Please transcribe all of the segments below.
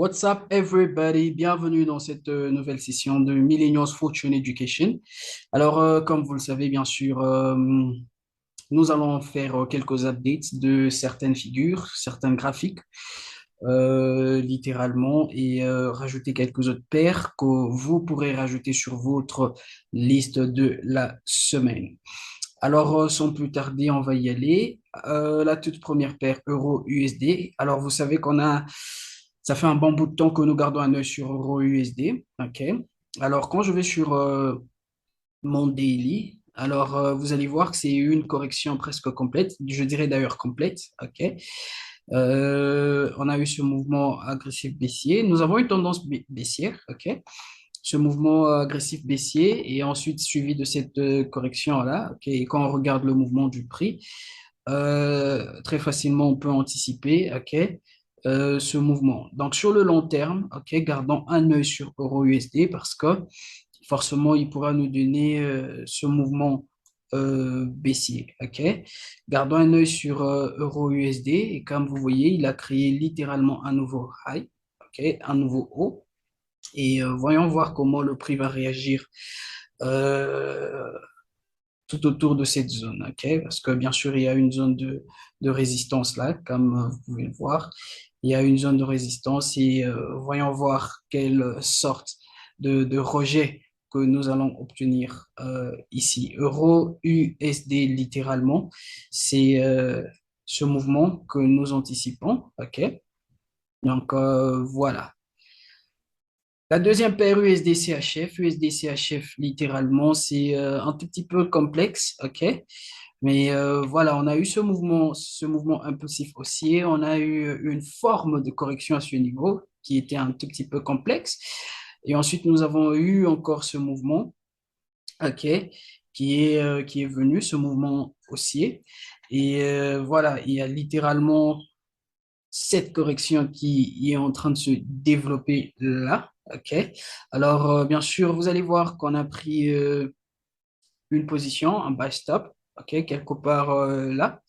What's up, everybody? Bienvenue dans cette nouvelle session de Millennials Fortune Education. Alors, comme vous le savez, bien sûr, nous allons faire quelques updates de certaines figures, certains graphiques, littéralement, et rajouter quelques autres paires que vous pourrez rajouter sur votre liste de la semaine. Alors, sans plus tarder, on va y aller. La toute première paire euro-USD. Alors, vous savez ça fait un bon bout de temps que nous gardons un œil sur euro-USD. OK. Alors, quand je vais sur mon daily, alors vous allez voir que c'est une correction presque complète. Je dirais d'ailleurs complète. OK. On a eu ce mouvement agressif baissier. Nous avons une tendance baissière. OK. Ce mouvement agressif baissier et ensuite suivi de cette correction-là. OK. Et quand on regarde le mouvement du prix, très facilement, on peut anticiper, OK, ce mouvement. Donc, sur le long terme, OK, gardons un œil sur euro-USD parce que forcément, il pourra nous donner ce mouvement baissier, OK. Gardons un œil sur euro-USD et comme vous voyez, il a créé littéralement un nouveau high, OK, un nouveau haut. Et voyons voir comment le prix va réagir euh, tout autour de cette zone, ok? Parce que bien sûr, il y a une zone de résistance là, comme vous pouvez le voir. Il y a une zone de résistance et voyons voir quelle sorte de rejet que nous allons obtenir ici. Euro USD littéralement, c'est ce mouvement que nous anticipons, ok? Donc voilà. La deuxième paire USD-CHF, USD-CHF littéralement, c'est un tout petit peu complexe, ok? Mais voilà, on a eu ce mouvement impulsif haussier, on a eu une forme de correction à ce niveau qui était un tout petit peu complexe. Et ensuite, nous avons eu encore ce mouvement, ok, qui est venu, ce mouvement haussier. Et voilà, il y a littéralement cette correction qui est en train de se développer là. OK. Alors, bien sûr, vous allez voir qu'on a pris une position, un buy stop, OK, quelque part là.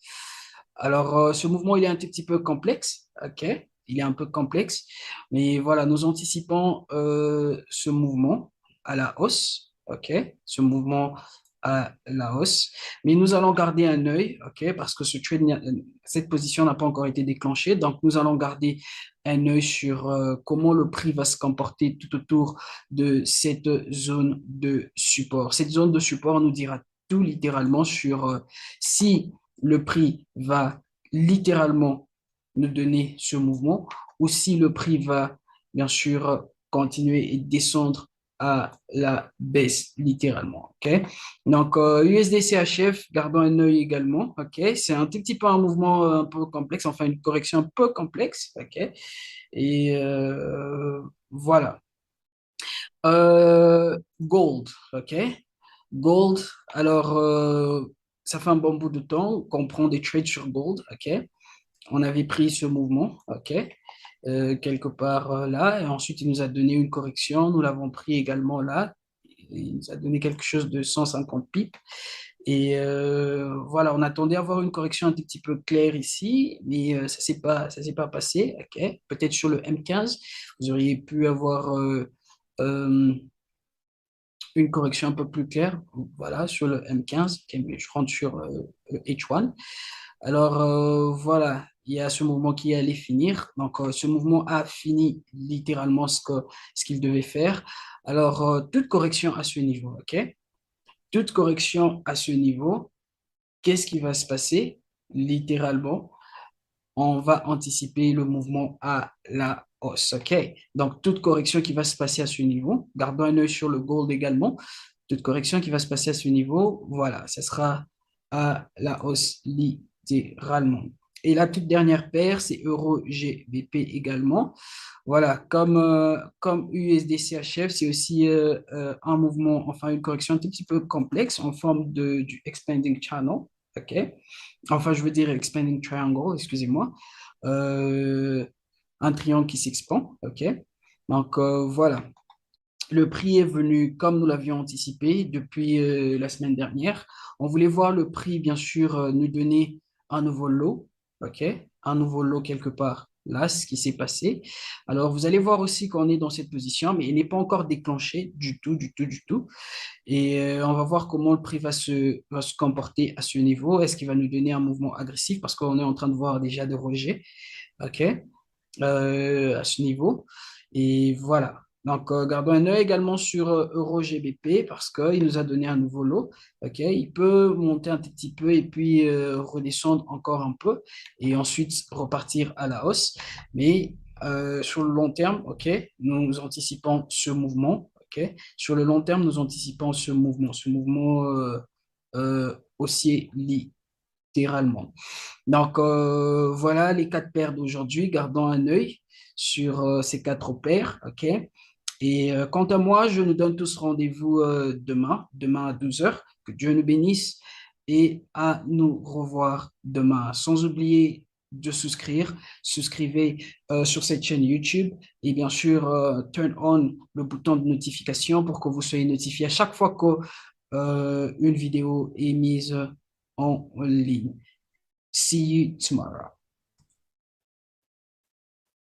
Alors, ce mouvement, il est un tout petit peu complexe. OK. Il est un peu complexe. Mais voilà, nous anticipons ce mouvement à la hausse. OK. Ce mouvement à la hausse. Mais nous allons garder un œil, OK, parce que cette position n'a pas encore été déclenchée. Donc, nous allons garder un œil sur comment le prix va se comporter tout autour de cette zone de support. Cette zone de support nous dira tout littéralement sur si le prix va littéralement nous donner ce mouvement ou si le prix va bien sûr continuer et descendre à la baisse littéralement. OK? Donc, USD-CHF, gardons un œil également. OK? C'est un tout petit peu un mouvement un peu complexe, enfin une correction un peu complexe. OK? Et voilà. Gold, OK? Gold, alors, ça fait un bon bout de temps qu'on prend des trades sur Gold, OK? On avait pris ce mouvement, OK? Quelque part là, et ensuite il nous a donné une correction, nous l'avons pris également là, il nous a donné quelque chose de 150 pips. Et voilà, on attendait à avoir une correction un tout petit peu claire ici, mais ça s'est pas passé, OK? Peut-être sur le M15, vous auriez pu avoir euh, une correction un peu plus claire, voilà, sur le M15, ok, mais je rentre sur le H1. Alors voilà, il y a ce mouvement qui allait finir. Donc ce mouvement a fini littéralement ce qu'il devait faire. Alors toute correction à ce niveau, ok? Toute correction à ce niveau, qu'est-ce qui va se passer? Littéralement, on va anticiper le mouvement à la hausse. OK? Donc, toute correction qui va se passer à ce niveau, gardons un œil sur le gold également, toute correction qui va se passer à ce niveau, voilà, ce sera à la hausse littéralement. Et la toute dernière paire, c'est Euro-GBP également. Voilà, comme USD-CHF, c'est aussi un mouvement, enfin une correction un tout petit peu complexe en forme du expanding channel. OK? Enfin, je veux dire expanding triangle, excusez-moi. Euh, un triangle qui s'expand. OK? Donc, voilà. Le prix est venu comme nous l'avions anticipé depuis la semaine dernière. On voulait voir le prix, bien sûr, nous donner un nouveau lot. OK? Un nouveau lot quelque part Là, ce qui s'est passé. Alors, vous allez voir aussi qu'on est dans cette position, mais il n'est pas encore déclenché du tout, du tout, du tout. Et on va voir comment le prix va se comporter à ce niveau. Est-ce qu'il va nous donner un mouvement agressif? Parce qu'on est en train de voir déjà des rejets, OK, à ce niveau. Et voilà. Donc, gardons un œil également sur Euro GBP parce qu'il nous a donné un nouveau lot. OK, il peut monter un tout petit peu et puis redescendre encore un peu et ensuite repartir à la hausse. Mais sur le long terme, OK, nous anticipons ce mouvement. OK, sur le long terme, nous anticipons ce mouvement haussier littéralement. Donc, voilà les quatre paires d'aujourd'hui. Gardons un œil sur ces quatre paires. OK? Et quant à moi, je nous donne tous rendez-vous demain à 12 heures. Que Dieu nous bénisse et à nous revoir demain. Sans oublier de souscrivez sur cette chaîne YouTube et bien sûr, turn on le bouton de notification pour que vous soyez notifié à chaque fois qu'une vidéo est mise en ligne. See you tomorrow.